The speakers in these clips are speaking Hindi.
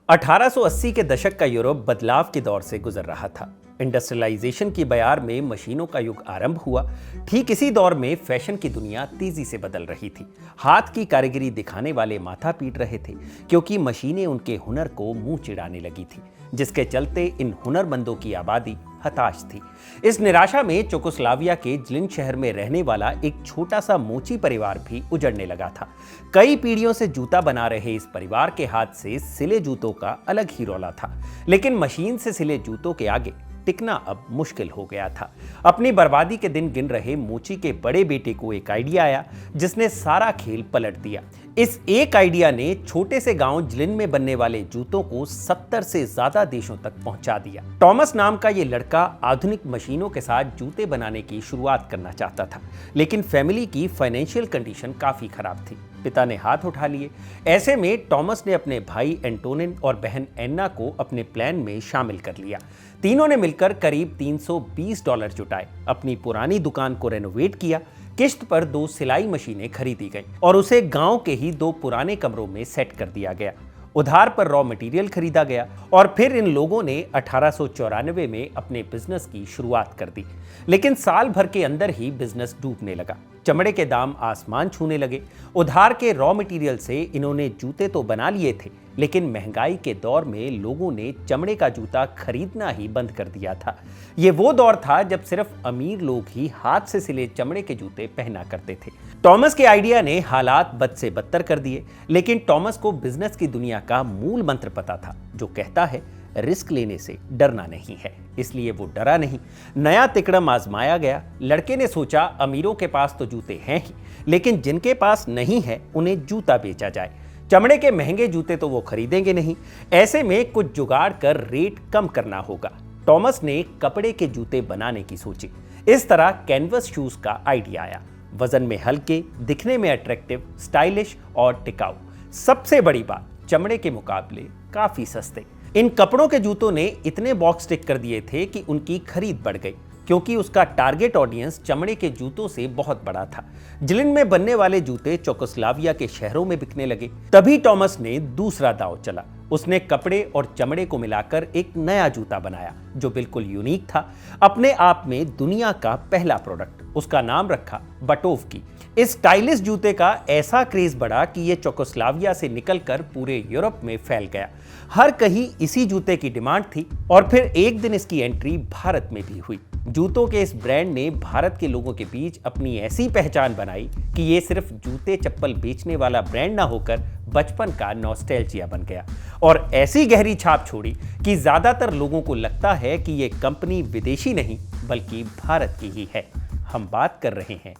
1880 के दशक का यूरोप बदलाव के दौर से गुजर रहा था। इंडस्ट्रियलाइजेशन की बयार में मशीनों का युग आरंभ हुआ। ठीक इसी दौर में फैशन की दुनिया तेजी से बदल रही थी। हाथ की कारीगरी दिखाने वाले माथा पीट रहे थे क्योंकि मशीनें उनके हुनर को मुंह चिढ़ाने लगी थी, जिसके चलते इन हुनरमंदों की आबादी हताश थी। इस निराशा में चेकोस्लोवाकिया के जिलिन शहर में रहने वाला एक छोटा सा मोची परिवार भी उजड़ने लगा था। कई पीढ़ियों से जूता बना रहे इस परिवार के हाथ से सिले जूतों का अलग ही रौला था, लेकिन मशीन से सिले जूतों के आगे टिकना अब मुश्किल हो गया था। अपनी बर्बादी के दिन गिन रहे मोची के बड़े बेटे को एक आइडिया आया जिसने सारा खेल पलट दिया। इस एक आइडिया ने छोटे से गांव जिलिन में बनने वाले जूतों को 70 से ज्यादा देशों तक पहुंचा दिया। टॉमस नाम का ये लड़का आधुनिक मशीनों के साथ जूते बनाने की शुरुआत करना चाहता था, लेकिन फैमिली की फाइनेंशियल कंडीशन काफी खराब थी। पिता ने हाथ उठा लिए। ऐसे में टॉमस ने अपने भाई एंटोनिन और बहन एन्ना को अपने प्लान में शामिल कर लिया। तीनों ने मिलकर करीब $320 जुटाए, अपनी पुरानी दुकान को रेनोवेट किया, किश्त पर 2 सिलाई मशीनें खरीदी गई और उसे गांव के ही 2 पुराने कमरों में सेट कर दिया गया। उधार पर रॉ मटेरियल खरीदा गया और फिर इन लोगों ने 1894 में अपने बिजनेस की शुरुआत कर दी। लेकिन साल भर के अंदर ही बिजनेस डूबने लगा। चमड़े के दाम आसमान छूने लगे। उधार के रॉ मटेरियल से इन्होंने जूते तो बना लिए थे, लेकिन महंगाई के दौर में लोगों ने चमड़े का जूता खरीदना ही बंद कर दिया था। ये वो दौर था जब सिर्फ अमीर लोग ही हाथ से सिले चमड़े के जूते पहना करते थे। टॉमस के आइडिया ने हालात बद से बदतर कर दिए, लेकिन टॉमस को बिजनेस की दुनिया का मूल मंत्र पता था, जो कहता है रिस्क लेने से डरना नहीं है। इसलिए वो डरा नहीं। नया तिकड़म आजमाया गया। लड़के ने सोचा अमीरों के पास तो जूते हैं ही, लेकिन जिनके पास नहीं है उन्हें जूता बेचा जाए। चमड़े के महंगे जूते तो वो खरीदेंगे नहीं। ऐसे में कुछ जुगाड़ कर रेट कम करना होगा। टॉमस ने कपड़े के जूते बनाने की सोची। इस तरह कैनवस शूज का आइडिया आया। वजन में हल्के, दिखने में अट्रैक्टिव, स्टाइलिश और टिकाऊ। सबसे बड़ी बात, चमड़े के मुकाबले काफी सस्ते। इन कपड़ों के जूतों ने इतने बॉक्स टिक कर दिए थे कि उनकी खरीद बढ़ गई, क्योंकि उसका टारगेट ऑडियंस चमड़े के जूतों से बहुत बड़ा था। जिलिन में बनने वाले जूते चेकोस्लोवाकिया के शहरों में बिकने लगे। तभी टॉमस ने दूसरा दांव चला। उसने कपड़े और चमड़े को मिलाकर एक नया जूता बनाया जो बिल्कुल यूनिक था, अपने आप में दुनिया का पहला प्रोडक्ट। उसका नाम रखा बटोव्की। इस स्टाइलिश जूते का ऐसा क्रेज बढ़ा कि यह चेकोस्लोवाकिया से निकलकर पूरे यूरोप में फैल गया। हर कहीं इसी जूते की डिमांड थी और फिर एक दिन इसकी एंट्री भारत में भी हुई। जूतों के इस ब्रांड ने भारत के लोगों के बीच अपनी ऐसी पहचान बनाई कि ये सिर्फ जूते चप्पल बेचने वाला ब्रांड ना होकर बचपन का नॉस्टैल्जिया बन गया और ऐसी गहरी छाप छोड़ी कि ज्यादातर लोगों को लगता है कि ये कंपनी विदेशी नहीं बल्कि भारत की ही है। हम बात कर रहे हैं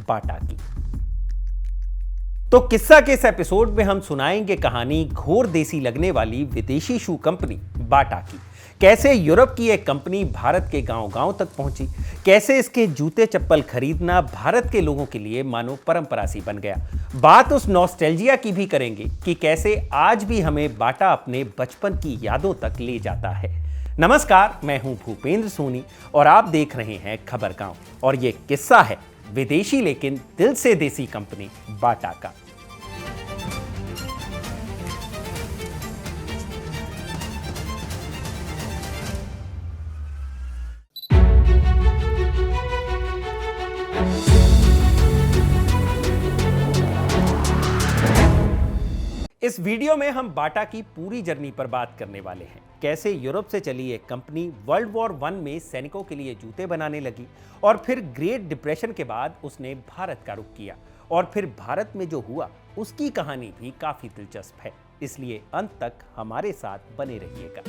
बाटा की। तो किस्सा के इस एपिसोड में हम सुनाएंगे कहानी घोर देसी लगने वाली विदेशी शू कंपनी बाटा की। कैसे यूरोप की एक कंपनी भारत के गांव-गांव तक पहुंची, कैसे इसके जूते चप्पल खरीदना भारत के लोगों के लिए मानो परंपरा सी बन गया। बात उस नॉस्टैल्जिया की भी करेंगे कि कैसे आज भी हमें बाटा अपने बचपन की यादों तक ले जाता है। नमस्कार, मैं हूं भूपेंद्र सोनी और आप देख रहे हैं खबर गांव और ये किस्सा है विदेशी लेकिन दिल से देसी कंपनी बाटा का। इस वीडियो में हम बाटा की पूरी जर्नी पर बात करने वाले हैं। कैसे यूरोप से चली एक कंपनी वर्ल्ड वॉर 1 में सैनिकों के लिए जूते बनाने लगी और फिर ग्रेट डिप्रेशन के बाद उसने भारत का रुख किया और फिर भारत में जो हुआ उसकी कहानी भी काफी दिलचस्प है। इसलिए अंत तक हमारे साथ बने रहिएगा।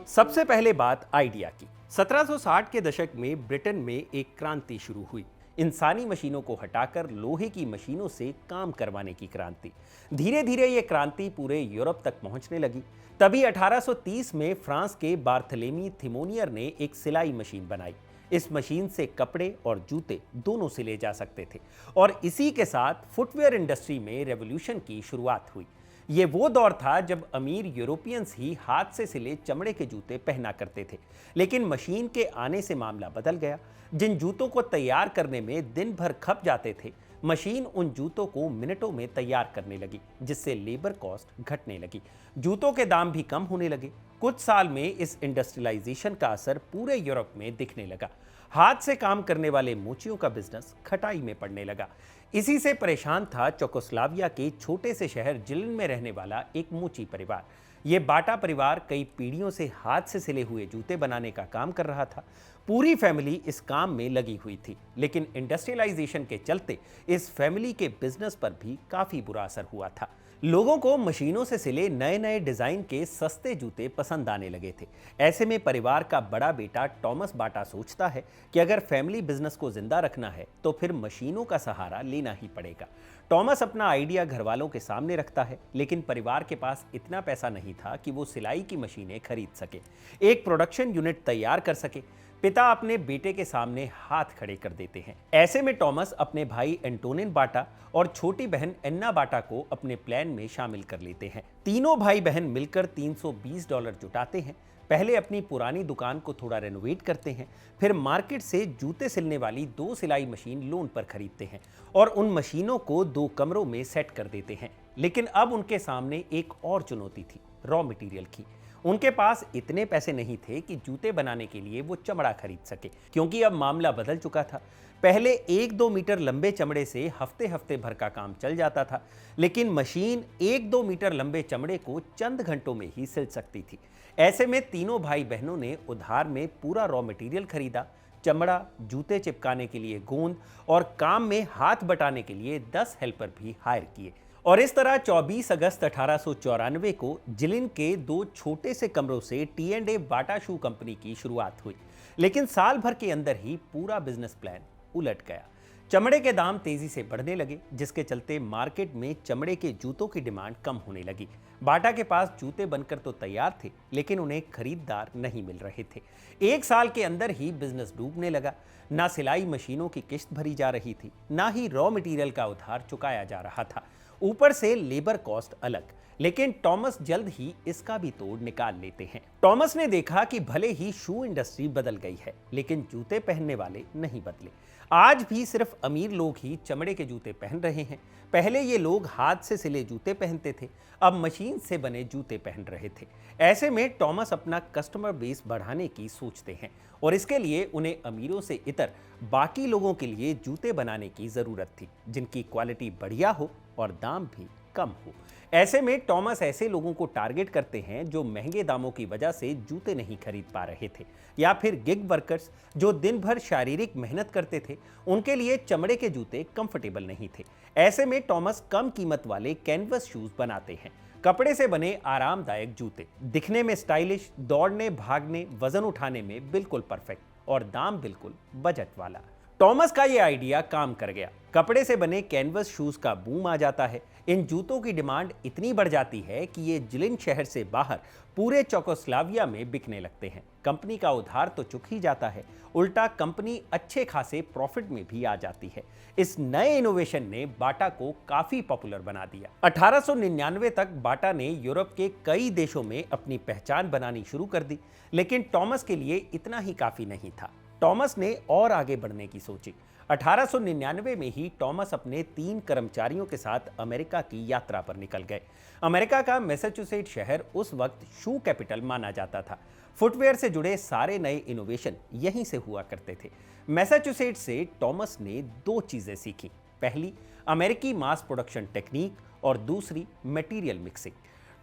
सबसे पहले बात आइडिया की। 1760 के दशक में ब्रिटेन में एक क्रांति शुरू हुई। इंसानी मशीनों को हटाकर लोहे की मशीनों से काम करवाने की क्रांति। धीरे धीरे ये क्रांति पूरे यूरोप तक पहुंचने लगी। तभी 1830 में फ्रांस के बार्थलेमी थिमोनियर ने एक सिलाई मशीन बनाई। इस मशीन से कपड़े और जूते दोनों सिले जा सकते थे और इसी के साथ फुटवेयर इंडस्ट्री में रेवोल्यूशन की शुरुआत हुई। ये वो दौर था जब अमीर यूरोपियंस ही हाथ से सिले चमड़े के जूते पहना करते थे, लेकिन मशीन के आने से मामला बदल गया। जिन जूतों को तैयार करने में दिन भर खप जाते थे, मशीन उन जूतों को मिनटों में तैयार करने लगी, जिससे लेबर कॉस्ट घटने लगी, जूतों के दाम भी कम होने लगे। कुछ साल में इस इंडस्ट्रियलाइजेशन का असर पूरे यूरोप में दिखने लगा। हाथ से काम करने वाले मोचियों का बिजनेस खटाई में पड़ने लगा। इसी से परेशान था चेकोस्लोवाकिया के छोटे से शहर जिलिन में रहने वाला एक मोची परिवार। ये बाटा परिवार कई पीढ़ियों से हाथ से सिले हुए जूते बनाने का काम कर रहा था। पूरी फैमिली इस काम में लगी हुई थी, लेकिन इंडस्ट्रियलाइजेशन के चलते इस फैमिली के बिजनेस पर भी काफी बुरा असर हुआ था। लोगों को मशीनों से सिले नए नए डिजाइन के सस्ते जूते पसंद आने लगे थे। ऐसे में परिवार का बड़ा बेटा टॉमस बाटा सोचता है कि अगर फैमिली बिजनेस को जिंदा रखना है तो फिर मशीनों का सहारा लेना ही पड़ेगा। टॉमस अपना आइडिया घर वालों के सामने रखता है, लेकिन परिवार के पास इतना पैसा नहीं था कि वो सिलाई की मशीनें खरीद सके, एक प्रोडक्शन यूनिट तैयार कर सके। पिता अपने बेटे के सामने हाथ खड़े कर देते हैं। ऐसे में टॉमस अपने भाई एंटोनिन बाटा और छोटी बहन एन्ना बाटा को अपने प्लान में शामिल कर लेते हैं। तीनों भाई बहन मिलकर $320 जुटाते हैं। पहले अपनी पुरानी दुकान को थोड़ा रेनोवेट करते हैं, फिर मार्केट से जूते सिलने वाली 2 सिलाई मशीन लोन पर खरीदते हैं और उन मशीनों को 2 कमरों में सेट कर देते हैं। लेकिन अब उनके सामने एक और चुनौती थी, रॉ मटेरियल की। उनके पास इतने पैसे नहीं थे कि जूते बनाने के लिए वो चमड़ा खरीद सके, क्योंकि अब मामला बदल चुका था। पहले 1-2 मीटर लंबे चमड़े से हफ्ते हफ्ते भर का काम चल जाता था, लेकिन मशीन 1-2 मीटर लंबे चमड़े को चंद घंटों में ही सिल सकती थी। ऐसे में तीनों भाई बहनों ने उधार में पूरा रॉ मटेरियल खरीदा, चमड़ा, जूते चिपकाने के लिए गोंद और काम में हाथ बटाने के लिए 10 हेल्पर भी हायर किए। और इस तरह 24 अगस्त 1894 को जिलिन के 2 छोटे से कमरों से T&A बाटा शू कंपनी की शुरुआत हुई। लेकिन साल भर के अंदर ही पूरा बिजनेस प्लान उलट गया। चमड़े के दाम तेजी से बढ़ने लगे, जिसके चलते मार्केट में चमड़े के जूतों की डिमांड कम होने लगी। बाटा के पास जूते बनकर तो तैयार थे, लेकिन उन्हें खरीदार नहीं मिल रहे थे। 1 साल के अंदर ही बिजनेस डूबने लगा। ना सिलाई मशीनों की किश्त भरी जा रही थी, ना ही रॉ मटेरियल का उधार चुकाया जा रहा था, ऊपर से लेबर कॉस्ट अलग। लेकिन टॉमस जल्द ही इसका भी तोड़ निकाल लेते हैं। टॉमस ने देखा कि भले ही शू इंडस्ट्री बदल गई है, लेकिन जूते पहनने वाले नहीं बदले। आज भी सिर्फ अमीर लोग ही चमड़े के जूते पहन रहे हैं। पहले ये लोग हाथ से सिले जूते पहनते थे, अब मशीन से बने जूते पहन रहे थे। ऐसे में टॉमस अपना कस्टमर बेस बढ़ाने की सोचते हैं और इसके लिए उन्हें अमीरों से इतर बाकी लोगों के लिए जूते बनाने की जरूरत थी, जिनकी क्वालिटी बढ़िया हो और दाम भी कम हो। ऐसे में टॉमस ऐसे लोगों को टारगेट करते हैं जो महंगे दामों की वजह से जूते नहीं खरीद पा रहे थे, या फिर गिग वर्कर्स जो दिन भर शारीरिक मेहनत करते थे। उनके लिए चमड़े के जूते कंफर्टेबल नहीं थे। ऐसे में टॉमस कम कीमत वाले कैनवस शूज बनाते हैं, कपड़े से बने आरामदायक जूते, दिखने में स्टाइलिश, दौड़ने भागने वजन उठाने में बिल्कुल परफेक्ट और दाम बिल्कुल बजट वाला। टॉमस का ये आइडिया काम कर गया। कपड़े से बने कैनवस शूज का बूम आ जाता है। इन जूतों की डिमांड इतनी बढ़ जाती है कि ये जिलिन शहर से बाहर पूरे चेकोस्लोवाकिया में बिकने लगते हैं। कंपनी का उधार तो चुक ही जाता है, उल्टा कंपनी अच्छे खासे प्रॉफिट में भी आ जाती है। इस नए इनोवेशन ने बाटा को काफी पॉपुलर बना दिया। 1899 तक बाटा ने यूरोप के कई देशों में अपनी पहचान बनानी शुरू कर दी, लेकिन टॉमस के लिए इतना ही काफी नहीं था। टॉमस ने और आगे बढ़ने की सोची। 1899 में ही टॉमस अपने 3 कर्मचारियों के साथ अमेरिका की यात्रा पर निकल गए। अमेरिका का मैसाचुसेट्स शहर उस वक्त शू कैपिटल माना जाता था। फुटवेयर से जुड़े सारे नए इनोवेशन यहीं से हुआ करते थे। मैसाचुसेट्स से टॉमस ने 2 चीजें सीखी। पहली, अमेरिकी मास प्रोडक्शन टेक्निक और दूसरी, मटेरियल मिक्सिंग।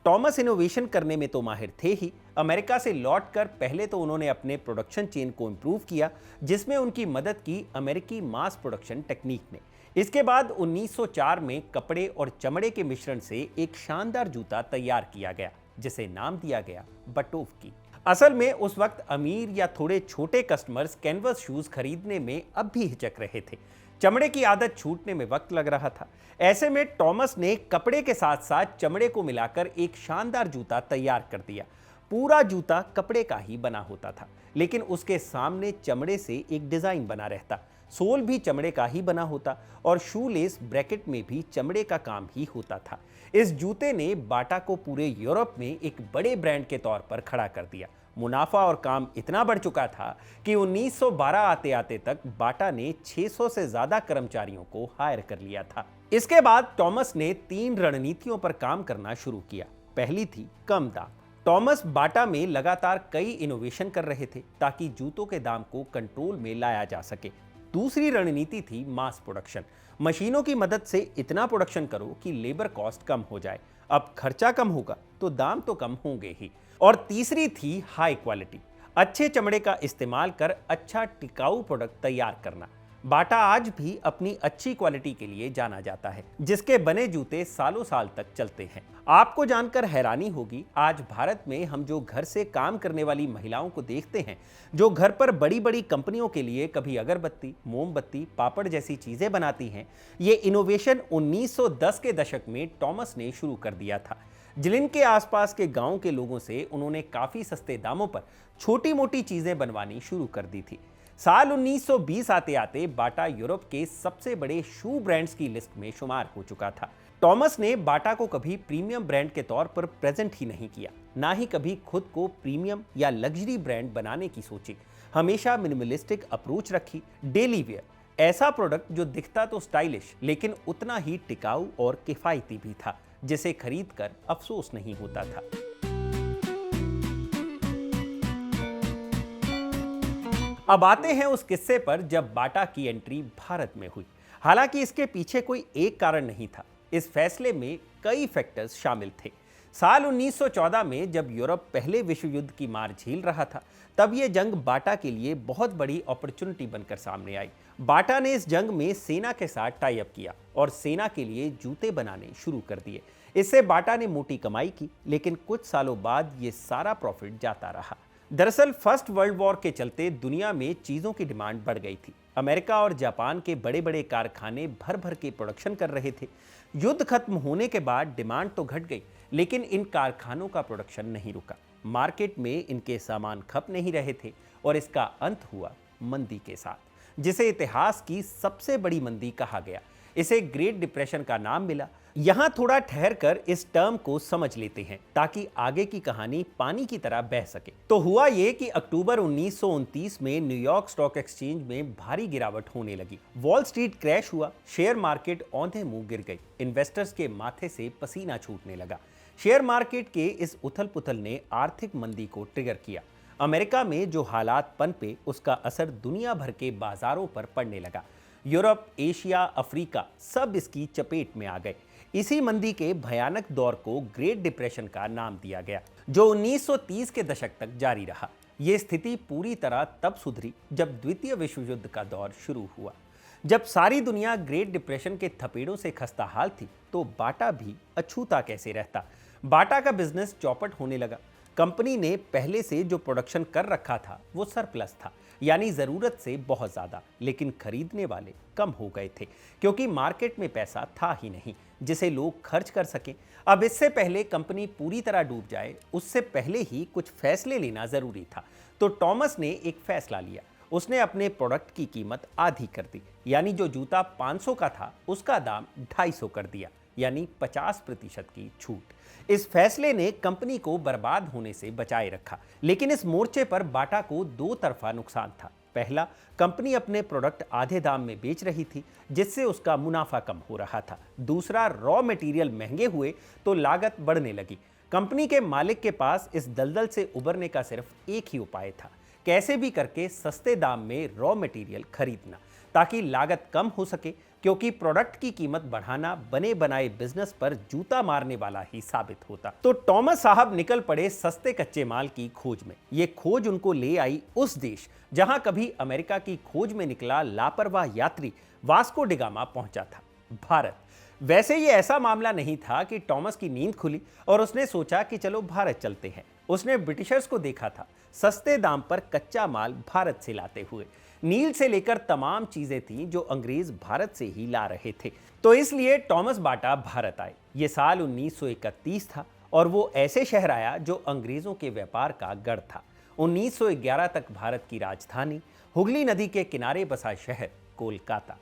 टॉमस इनोवेशन करने में तो माहिर थे ही। अमेरिका से लौटकर पहले तो उन्होंने अपने प्रोडक्शन चेन को इंप्रूव किया, जिसमें उनकी मदद की अमेरिकी मास प्रोडक्शन टेक्निक ने। इसके बाद 1904 में कपड़े और चमड़े के मिश्रण से एक शानदार जूता तैयार किया गया, जिसे नाम दिया गया बटोव्की। असल में उस वक्त अमीर या थोड़े छोटे कस्टमर्स कैनवस शूज खरीदने में अब भी हिचक रहे थे। चमड़े की आदत छूटने में वक्त लग रहा था। ऐसे में टॉमस ने कपड़े के साथ साथ चमड़े को मिलाकर एक शानदार जूता तैयार कर दिया। पूरा जूता कपड़े का ही बना होता था, लेकिन उसके सामने चमड़े से एक डिजाइन बना रहता। सोल भी चमड़े का ही बना होता और शूलेस ब्रैकेट में भी चमड़े का काम ही होता था। इस जूते ने बाटा को पूरे यूरोप में एक बड़े ब्रांड के तौर पर खड़ा कर दिया मुनाफा और काम इतना बढ़ चुका था कि 1912 आते आते तक बाटा ने 600 से ज्यादा कर्मचारियों को हायर कर लिया था। इसके बाद टॉमस ने 3 रणनीतियों पर काम करना शुरू किया। पहली थी कम दाम। टॉमस बाटा में लगातार कई इनोवेशन कर रहे थे ताकि जूतों के दाम को कंट्रोल में लाया जा सके। दूसरी रणनीति थी मास प्रोडक्शन। मशीनों की मदद से इतना प्रोडक्शन करो कि लेबर कॉस्ट कम हो जाए। अब खर्चा कम होगा तो दाम तो कम होंगे ही। और तीसरी थी हाई क्वालिटी। अच्छे चमड़े का इस्तेमाल कर अच्छा टिकाऊ प्रोडक्ट तैयार करना। बाटा आज भी अपनी अच्छी क्वालिटी के लिए जाना जाता है, जिसके बने जूते सालों साल तक चलते हैं। आपको जानकर हैरानी होगी, आज भारत में हम जो घर से काम करने वाली महिलाओं को देखते हैं, जो घर पर बड़ी बड़ी कंपनियों के लिए कभी अगरबत्ती, मोमबत्ती, पापड़ जैसी चीजें बनाती हैं, ये इनोवेशन 1910 के दशक में टॉमस ने शुरू कर दिया था। जिलिन के आसपास के गांव के लोगों से उन्होंने काफी सस्ते दामों पर छोटी मोटी चीजें बनवानी शुरू कर दी थी। साल 1920 आते आते बाटा यूरोप के सबसे बड़े शू ब्रांड्स की लिस्ट में शुमार हो चुका था। टॉमस ने बाटा को कभी प्रीमियम ब्रांड के तौर पर प्रेजेंट ही नहीं किया, ना ही कभी खुद को प्रीमियम या लग्जरी ब्रांड बनाने की सोची। हमेशा मिनिमलिस्टिक अप्रोच रखी। डेली वेयर, ऐसा प्रोडक्ट जो दिखता तो स्टाइलिश लेकिन उतना ही टिकाऊ और किफायती भी था, जिसे खरीद कर अफसोस नहीं होता था। अब आते हैं उस किस्से पर जब बाटा की एंट्री भारत में हुई। हालांकि इसके पीछे कोई एक कारण नहीं था, इस फैसले में कई फैक्टर्स शामिल थे। साल 1914 में जब यूरोप पहले विश्व युद्ध की मार झेल रहा था, तब यह जंग बाटा के लिए बहुत बड़ी अपॉर्चुनिटी बनकर सामने आई। बाटा ने इस जंग में सेना के साथ टाई अप किया और सेना के लिए जूते बनाने शुरू कर दिए। इससे बाटा ने मोटी कमाई की, लेकिन कुछ सालों बाद ये सारा प्रॉफिट जाता रहा। दरअसल फर्स्ट वर्ल्ड वॉर के चलते दुनिया में चीजों की डिमांड बढ़ गई थी। अमेरिका और जापान के बड़े बड़े कारखाने भर भर के प्रोडक्शन कर रहे थे। युद्ध खत्म होने के बाद डिमांड तो घट गई, लेकिन इन कारखानों का प्रोडक्शन नहीं रुका। मार्केट में इनके सामान खप नहीं रहे थे और इसका अंत हुआ मंदी के साथ, जिसे इतिहास की सबसे बड़ी मंदी कहा गया। इसे ग्रेट डिप्रेशन का नाम मिला। यहां थोड़ा ठहर कर इस टर्म को समझ लेते हैं ताकि आगे की कहानी पानी की तरह बह सके। तो हुआ ये कि अक्टूबर 1929 में न्यूयॉर्क स्टॉक एक्सचेंज में भारी गिरावट होने लगी। वॉल स्ट्रीट क्रैश हुआ, शेयर मार्केट औंधे मुंह गिर गई। इन्वेस्टर्स के माथे से पसीना छूटने लगा। शेयर मार्केट के इस उथल पुथल ने आर्थिक मंदी को ट्रिगर किया। अमेरिका में जो हालात पनपे, उसका असर दुनिया भर के बाजारों पर पड़ने लगा। यूरोप, एशिया, अफ्रीका सब इसकी चपेट में आ गए। इसी मंदी के भयानक दौर को ग्रेट डिप्रेशन का नाम दिया गया, जो 1930 के दशक तक जारी रहा। यह स्थिति पूरी तरह तब सुधरी जब द्वितीय विश्व युद्ध का दौर शुरू हुआ। जब सारी दुनिया ग्रेट डिप्रेशन के थपेड़ों से खस्ताहाल थी, तो बाटा भी अछूता कैसे रहता। बाटा का बिजनेस चौपट होने लगा। कंपनी ने पहले से जो प्रोडक्शन कर रखा था वो सरप्लस था, यानी जरूरत से बहुत ज्यादा, लेकिन खरीदने वाले कम हो गए थे क्योंकि मार्केट में पैसा था ही नहीं जिसे लोग खर्च कर सकें। अब इससे पहले कंपनी पूरी तरह डूब जाए, उससे पहले ही कुछ फैसले लेना जरूरी था। तो टॉमस ने एक फैसला लिया। उसने अपने प्रोडक्ट की कीमत आधी कर दी, यानी जो जूता 500 का था उसका दाम 250 कर दिया, यानी 50% की छूट। इस फैसले ने कंपनी को बर्बाद होने से बचाए रखा, लेकिन इस मोर्चे पर बाटा को दो तरफा नुकसान था। पहला, कंपनी अपने प्रोडक्ट आधे दाम में बेच रही थी, जिससे उसका मुनाफा कम हो रहा था। दूसरा, रॉ मटेरियल महंगे हुए तो लागत बढ़ने लगी। कंपनी के मालिक के पास इस दलदल से उबरने का सिर्फ एक ही उपाय था, कैसे भी करके सस्ते दाम में रॉ मटेरियल खरीदना ताकि लागत कम हो सके, क्योंकि प्रोडक्ट की कीमत बढ़ाना बने बनाए बिजनेस पर जूता मारने वाला ही साबित होता। तो टॉमस साहब निकल पड़े सस्ते कच्चे माल की खोज में। ये खोज उनको ले आई उस देश जहां कभी अमेरिका की खोज में निकला लापरवाह यात्री वास्को डिगामा पहुंचा था, भारत। वैसे ये ऐसा मामला नहीं था कि टॉमस की नींद खुली और उसने सोचा कि चलो भारत चलते हैं। उसने ब्रिटिशर्स को देखा था सस्ते दाम पर कच्चा माल भारत से लाते हुए। नील से लेकर तमाम चीजें थीं जो अंग्रेज भारत से ही ला रहे थे। तो इसलिए टॉमस बाटा भारत आए। ये साल 1931 था और वो ऐसे शहर आया जो अंग्रेजों के व्यापार का गढ़ था। 1911 तक भारत की राजधानी, हुगली नदी के किनारे बसा शहर कोलकाता।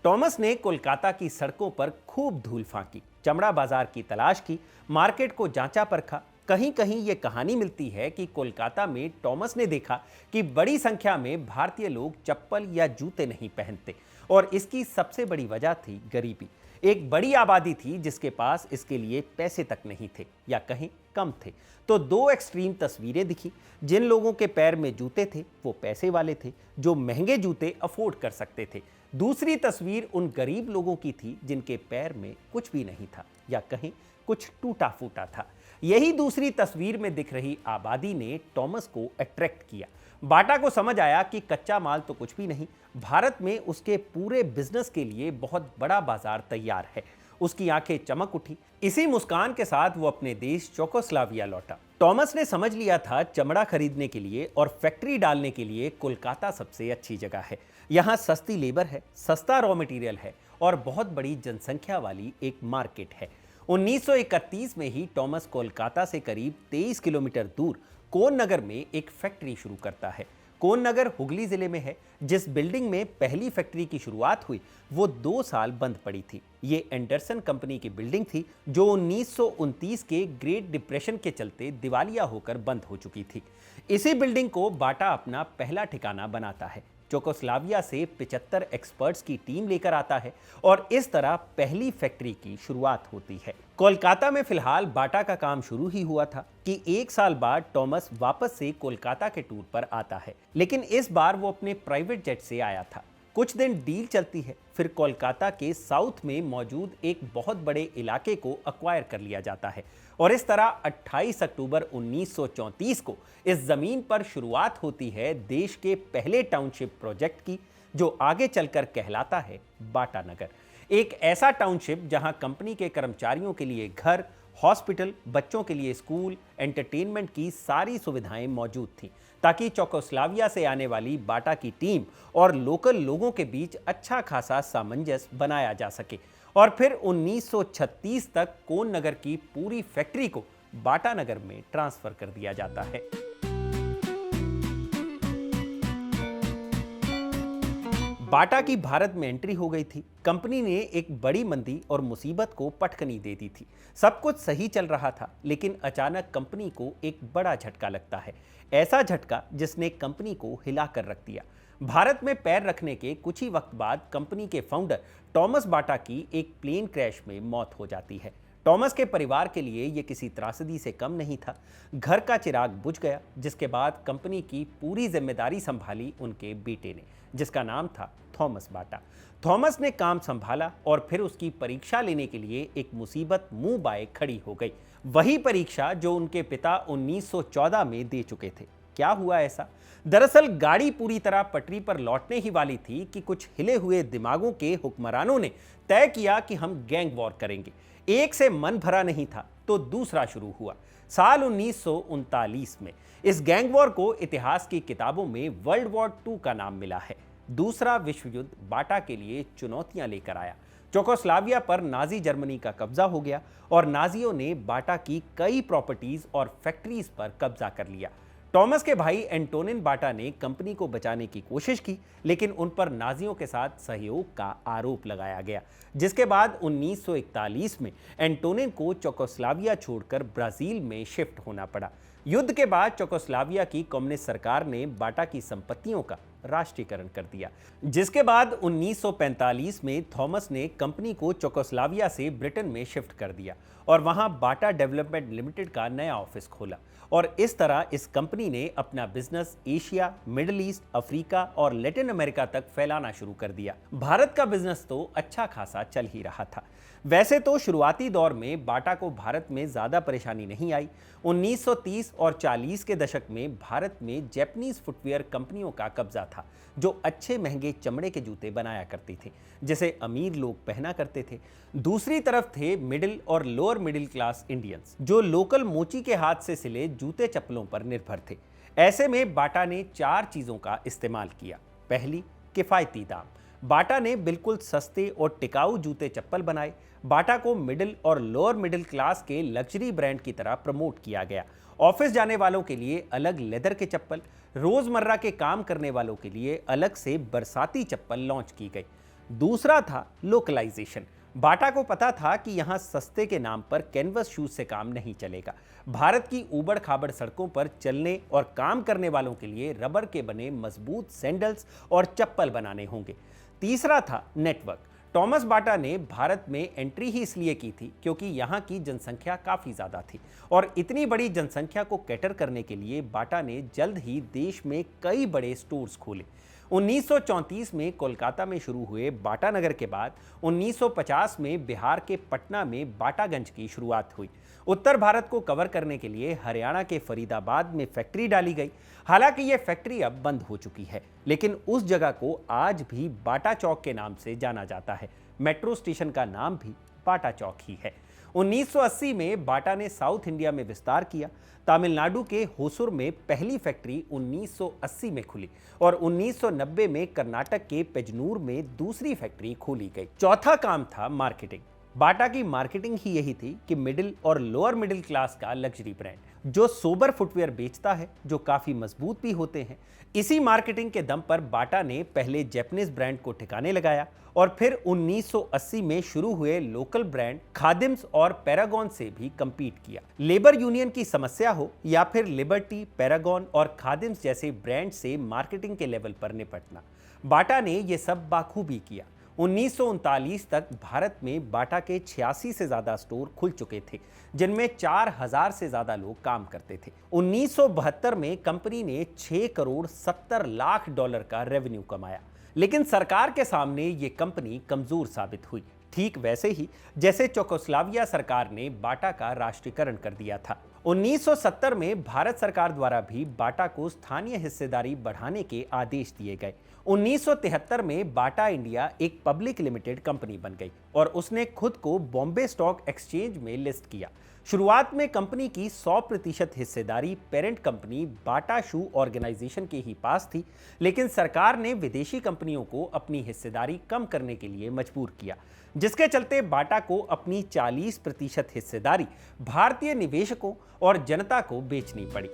टॉमस ने कोलकाता की सड़कों पर खूब धूल फांकी, चमड़ा बाजार की तलाश की, मार्केट को जांचा परखा। कहीं कहीं ये कहानी मिलती है कि कोलकाता में टॉमस ने देखा कि बड़ी संख्या में भारतीय लोग चप्पल या जूते नहीं पहनते और इसकी सबसे बड़ी वजह थी गरीबी। एक बड़ी आबादी थी जिसके पास इसके लिए पैसे तक नहीं थे या कहीं कम थे। तो दो एक्सट्रीम तस्वीरें दिखी। जिन लोगों के पैर में जूते थे वो पैसे वाले थे जो महंगे जूते अफोर्ड कर सकते थे। दूसरी तस्वीर उन गरीब लोगों की थी जिनके पैर में कुछ भी नहीं था या कहीं कुछ टूटा फूटा था। यही दूसरी तस्वीर में दिख रही आबादी ने टॉमस को अट्रैक्ट किया। बाटा को समझ आया कि कच्चा माल तो कुछ भी नहीं, भारत में उसके पूरे बिजनेस के लिए बहुत बड़ा बाजार तैयार है। उसकी आंखें चमक उठी। इसी मुस्कान के साथ वो अपने देश चेकोस्लोवाकिया लौटा। टॉमस ने समझ लिया था चमड़ा खरीदने के लिए और फैक्ट्री डालने के लिए कोलकाता सबसे अच्छी जगह है। यहाँ सस्ती लेबर है, सस्ता रॉ मटेरियल है और बहुत बड़ी जनसंख्या वाली एक मार्केट है। 1931 में ही टॉमस कोलकाता से करीब 23 किलोमीटर दूर कोन नगर में एक फैक्ट्री शुरू करता है। कोन नगर हुगली जिले में है। जिस बिल्डिंग में पहली फैक्ट्री की शुरुआत हुई वो 2 साल बंद पड़ी थी। ये एंडरसन कंपनी की बिल्डिंग थी जो 1929 के ग्रेट डिप्रेशन के चलते दिवालिया होकर बंद हो चुकी थी। इसी बिल्डिंग को बाटा अपना पहला ठिकाना बनाता है। चेकोस्लोवाकिया से 75 एक्सपर्ट्स की टीम लेकर आता है और इस तरह पहली फैक्ट्री की शुरुआत होती है। कोलकाता में फिलहाल बाटा का काम शुरू ही हुआ था कि 1 साल बाद टॉमस वापस से कोलकाता के टूर पर आता है, लेकिन इस बार वो अपने प्राइवेट जेट से आया था। कुछ दिन डील चलती है, फिर कोलकाता के साउथ में मौजूद एक बहुत बड़े इलाके को अक्वायर कर लिया जाता है और इस तरह 28 अक्टूबर 1934 को इस जमीन पर शुरुआत होती है देश के पहले टाउनशिप प्रोजेक्ट की, जो आगे चलकर कहलाता है बाटा नगर। एक ऐसा टाउनशिप जहां कंपनी के कर्मचारियों के लिए घर, हॉस्पिटल, बच्चों के लिए स्कूल, एंटरटेनमेंट की सारी सुविधाएं मौजूद थीं, ताकि चेकोस्लोवाकिया से आने वाली बाटा की टीम और लोकल लोगों के बीच अच्छा खासा सामंजस्य बनाया जा सके। और फिर 1936 तक कोन नगर की पूरी फैक्ट्री को बाटा नगर में ट्रांसफर कर दिया जाता है। बाटा की भारत में एंट्री हो गई थी। कंपनी ने एक बड़ी मंदी और मुसीबत को पटकनी दे दी थी। सब कुछ सही चल रहा था, लेकिन अचानक कंपनी को एक बड़ा झटका लगता है। ऐसा झटका जिसने कंपनी को हिला कर रख दिया। भारत में पैर रखने के कुछ ही वक्त बाद कंपनी के फाउंडर टॉमस बाटा की एक प्लेन क्रैश में मौत हो जाती है। टॉमस के परिवार के लिए यह किसी त्रासदी से कम नहीं था। घर का चिराग बुझ गया, जिसके बाद कंपनी की पूरी जिम्मेदारी संभाली उनके बेटे ने, जिसका नाम था थॉमस बाटा। थॉमस ने काम संभाला और फिर उसकी परीक्षा लेने के लिए एक मुसीबत मुंह बाए खड़ी हो गई। वही परीक्षा जो उनके पिता 1914 में दे चुके थे। क्या हुआ ऐसा? दरअसल गाड़ी पूरी तरह पटरी पर लौटने ही वाली थी कि कुछ हिले हुए दिमागों के हुक्मरानों ने तय किया कि हम गैंग वॉर करेंगे। एक से मन भरा नहीं था तो दूसरा शुरू हुआ। साल 1939 में इस गैंग वॉर को इतिहास की किताबों में वर्ल्ड वॉर 2 का नाम मिला है। दूसरा विश्व युद्ध बाटा के लिए चुनौतियां लेकर आया। चेकोस्लोवाकिया पर नाजी जर्मनी का कब्जा हो गया और नाजियों ने बाटा की कई प्रॉपर्टीज और फैक्ट्रीज पर कब्जा कर लिया। टॉमस के भाई एंटोनिन बाटा ने कंपनी को बचाने की कोशिश की, लेकिन उन पर नाजियों के साथ सहयोग का आरोप लगाया गया, जिसके बाद 1941 में एंटोनिन को चेकोस्लोवाकिया छोड़कर ब्राजील में शिफ्ट होना पड़ा। युद्ध के बाद चेकोस्लोवाकिया की कम्युनिस्ट सरकार ने बाटा की संपत्तियों का राष्ट्रीयकरण कर दिया, जिसके बाद 1945 में थॉमस ने कंपनी को चेकोस्लोवाकिया से ब्रिटेन में शिफ्ट कर दिया और वहां बाटा डेवलपमेंट लिमिटेड का नया ऑफिस खोला। और इस तरह इस कंपनी ने अपना business Asia, middle east, Africa और लैटिन अमेरिका तक फैलाना शुरू कर दिया। भारत का बिजनेस तो अच्छा खासा चल ही रहा था। वैसे तो शुरुआती दौर में बाटा को भारत में ज़्यादा परेशानी नहीं आई। 1930 और 40 के दशक में भारत में जैपनीज फुटवेयर कंपनियों का कब्जा था, जो अच्छे महंगे चमड़े के जूते बनाया करती थी, जिसे अमीर लोग पहना करते थे। दूसरी तरफ थे मिडिल और लोअर मिडिल क्लास इंडियंस, जो लोकल मोची के हाथ से सिले जूते चप्पलों पर निर्भर थे। ऐसे में बाटा ने 4 चीज़ों का इस्तेमाल किया। पहली, किफ़ायती दाम। बाटा ने बिल्कुल सस्ते और टिकाऊ जूते चप्पल बनाए। बाटा को मिडिल और लोअर मिडिल क्लास के लग्जरी ब्रांड की तरह प्रमोट किया गया। ऑफिस जाने वालों के लिए अलग लेदर के चप्पल, रोजमर्रा के काम करने वालों के लिए अलग से बरसाती चप्पल लॉन्च की गई। दूसरा था लोकलाइजेशन। बाटा को पता था कि यहां सस्ते के नाम पर कैनवस शूज से काम नहीं चलेगा। भारत की ऊबड़ खाबड़ सड़कों पर चलने और काम करने वालों के लिए रबर के बने मजबूत सैंडल्स और चप्पल बनाने होंगे। तीसरा था नेटवर्क। टॉमस बाटा ने भारत में एंट्री ही इसलिए की थी क्योंकि यहाँ की जनसंख्या काफ़ी ज़्यादा थी और इतनी बड़ी जनसंख्या को कैटर करने के लिए बाटा ने जल्द ही देश में कई बड़े स्टोर्स खोले। 1934 में कोलकाता में शुरू हुए बाटा नगर के बाद 1950 में बिहार के पटना में बाटागंज की शुरुआत हुई। उत्तर भारत को कवर करने के लिए हरियाणा के फरीदाबाद में फैक्ट्री डाली गई। हालांकि यह फैक्ट्री अब बंद हो चुकी है, लेकिन उस जगह को आज भी बाटा चौक के नाम से जाना जाता है। मेट्रो स्टेशन का नाम भी बाटा चौक ही है। 1980 में बाटा ने साउथ इंडिया में विस्तार किया। तमिलनाडु के होसुर में पहली फैक्ट्री 1980 में खुली और 1990 में कर्नाटक के पेजनूर में दूसरी फैक्ट्री खोली गई। चौथा काम था मार्केटिंग। बाटा की मार्केटिंग ही यही थी कि मिडिल और लोअर मिडिल क्लास का लग्जरी ब्रांड जो सोबर फुटवेयर बेचता है, जो काफी मजबूत भी होते हैं। इसी मार्केटिंग के दम पर बाटा ने पहले जापानीज ब्रांड को ठिकाने लगाया और फिर 1980 में शुरू हुए लोकल ब्रांड खादिम्स और पैरागॉन से भी कंपीट किया। लेबर यूनियन की समस्या हो या फिर लिबर्टी, पैरागॉन और खादिम्स जैसे ब्रांड से मार्केटिंग के लेवल पर निपटना, बाटा ने यह सब बाखूबी किया। 1939 तक भारत में बाटा के 86 से ज्यादा स्टोर खुल चुके थे, जिनमें 4000 से ज्यादा लोग काम करते थे। 1972 में कंपनी ने 6 करोड़ 70 लाख डॉलर का रेवेन्यू कमाया, लेकिन सरकार के सामने ये कंपनी कमजोर साबित हुई। ठीक वैसे ही जैसे चेकोस्लोवाकिया सरकार ने बाटा का राष्ट्रीयकरण कर दिया था। 1970 में भारत सरकार द्वारा भी बाटा को स्थानीय हिस्सेदारी बढ़ाने के आदेश दिए गए। 1973 में बाटा इंडिया एक पब्लिक लिमिटेड कंपनी बन गई और उसने खुद को बॉम्बे स्टॉक एक्सचेंज में लिस्ट किया। शुरुआत में कंपनी की 100% हिस्सेदारी पेरेंट कंपनी बाटा शू ऑर्गेनाइजेशन के ही पास थी, लेकिन सरकार ने विदेशी कंपनियों को अपनी हिस्सेदारी कम करने के लिए मजबूर किया, जिसके चलते बाटा को अपनी 40% हिस्सेदारी भारतीय निवेशकों और जनता को बेचनी पड़ी।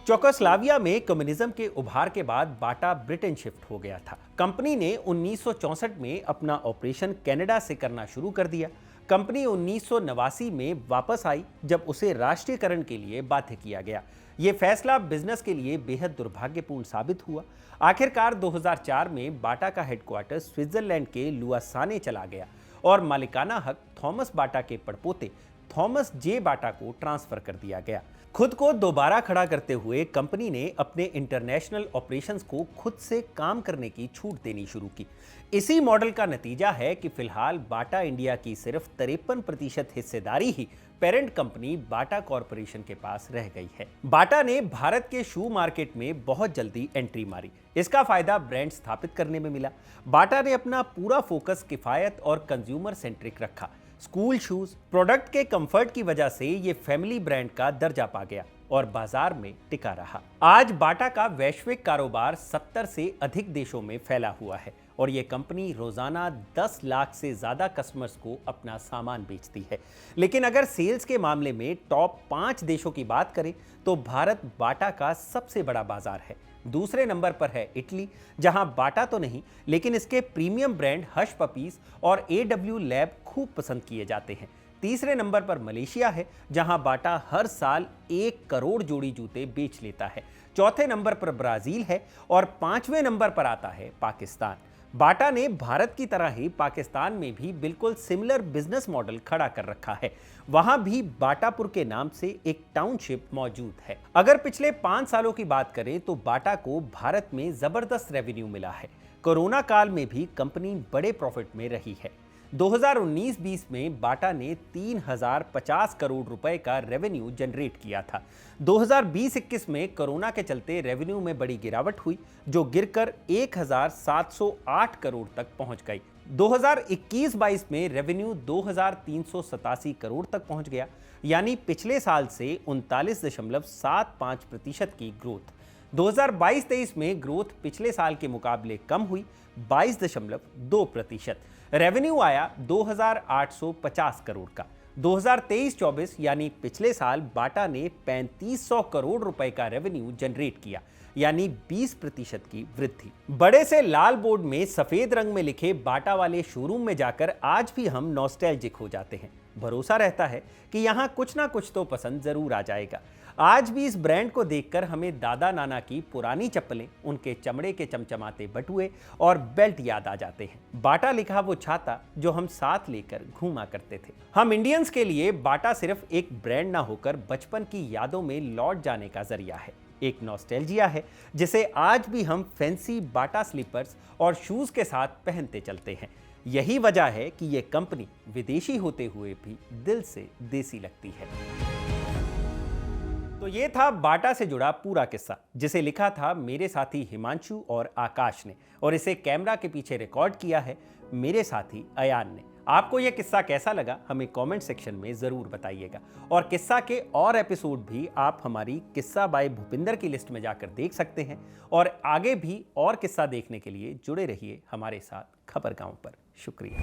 चेकोस्लोवाकिया में कम्युनिज्म के उभार के बाद बाटा ब्रिटेन शिफ्ट हो गया था। कंपनी ने 1964 में अपना ऑपरेशन कनाडा से करना शुरू कर दिया। कंपनी 1989 में वापस आई जब उसे राष्ट्रीयकरण के लिए बाध्य किया गया। यह फैसला बिजनेस के लिए बेहद दुर्भाग्यपूर्ण साबित हुआ। आखिरकार 2004 में बाटा का हेडक्वार्टर स्विट्जरलैंड के लुआसाने चला गया और मालिकाना हक थॉमस बाटा के पड़पोते थॉमस जे बाटा को ट्रांसफर कर दिया गया। खुद को दोबारा खड़ा करते हुए कंपनी ने अपने इंटरनेशनल ऑपरेशंस को खुद से काम करने की छूट देनी शुरू की। इसी मॉडल का नतीजा है कि फिलहाल बाटा इंडिया की सिर्फ 53% हिस्सेदारी ही पेरेंट कंपनी बाटा कॉरपोरेशन के पास रह गई है। बाटा ने भारत के शू मार्केट में बहुत जल्दी एंट्री मारी। इसका फायदा ब्रांड स्थापित करने में मिला। बाटा ने अपना पूरा फोकस किफायत और कंज्यूमर सेंट्रिक रखा। स्कूल शूज प्रोडक्ट के कंफर्ट की वजह से ये फैमिली ब्रांड का दर्जा पा गया और बाजार में टिका रहा। आज बाटा का वैश्विक कारोबार 70 से अधिक देशों में फैला हुआ है और ये कंपनी रोजाना 10 लाख से ज्यादा कस्टमर्स को अपना सामान बेचती है। लेकिन अगर सेल्स के मामले में टॉप 5 देशों की बात करें तो भारत बाटा का सबसे बड़ा बाजार है। दूसरे नंबर पर है इटली, जहां बाटा तो नहीं लेकिन इसके प्रीमियम ब्रांड हश पपीज और AW लैब खूब पसंद किए जाते हैं। तीसरे नंबर पर मलेशिया है, जहां बाटा हर साल 1 करोड़ जोड़ी जूते बेच लेता है। चौथे नंबर पर ब्राजील है और 5वें नंबर पर आता है पाकिस्तान। बाटा ने भारत की तरह ही पाकिस्तान में भी बिल्कुल सिमिलर बिजनेस मॉडल खड़ा कर रखा है। वहां भी बाटापुर के नाम से एक टाउनशिप मौजूद है। अगर पिछले 5 सालों की बात करें तो बाटा को भारत में जबरदस्त रेवेन्यू मिला है। कोरोना काल में भी कंपनी बड़े प्रॉफिट में रही है। 2019-20 में बाटा ने 3050 करोड़ रुपए का रेवेन्यू जनरेट किया था। 2020-21 में कोरोना के चलते रेवेन्यू में बड़ी गिरावट हुई, जो गिरकर 1708 करोड़ तक पहुंच गई। 2021-22 में रेवेन्यू 2387 करोड़ तक पहुंच गया, यानी पिछले साल से 39.75% की ग्रोथ। 2022-23 में ग्रोथ पिछले साल के मुकाबले कम हुई 22.2%। रेवेन्यू आया 2850 करोड़ का। 2023-24 यानी पिछले साल बाटा ने 3500 करोड़ रुपए का रेवेन्यू जनरेट किया, यानी 20% की वृद्धि। बड़े से लाल बोर्ड में सफेद रंग में लिखे बाटा वाले शोरूम में जाकर आज भी हम नॉस्टैल्जिक हो जाते हैं। भरोसा रहता है कि यहाँ कुछ ना कुछ तो पसंद जरूर आ जाएगा। आज भी इस ब्रांड को देखकर हमें दादा नाना की पुरानी चप्पलें, उनके चमड़े के चमचमाते बटुए और बेल्ट याद आ जाते हैं। बाटा लिखा वो छाता जो हम साथ लेकर घूमा करते थे। हम इंडियंस के लिए बाटा सिर्फ एक ब्रांड ना होकर बचपन की यादों में लौट जाने का जरिया है, एक नॉस्टैल्जिया है जिसे आज भी हम फैंसी बाटा स्लीपर्स और शूज के साथ पहनते चलते हैं। यही वजह है कि ये कंपनी विदेशी होते हुए भी दिल से देसी लगती है। तो ये था बाटा से जुड़ा पूरा किस्सा, जिसे लिखा था मेरे साथी हिमांशु और आकाश ने, और इसे कैमरा के पीछे रिकॉर्ड किया है मेरे साथी अयान ने। आपको यह किस्सा कैसा लगा हमें कमेंट सेक्शन में जरूर बताइएगा, और किस्सा के और एपिसोड भी आप हमारी किस्सा बाय भूपिंदर की लिस्ट में जाकर देख सकते हैं। और आगे भी और किस्सा देखने के लिए जुड़े रहिए हमारे साथ खबरगांव पर। शुक्रिया।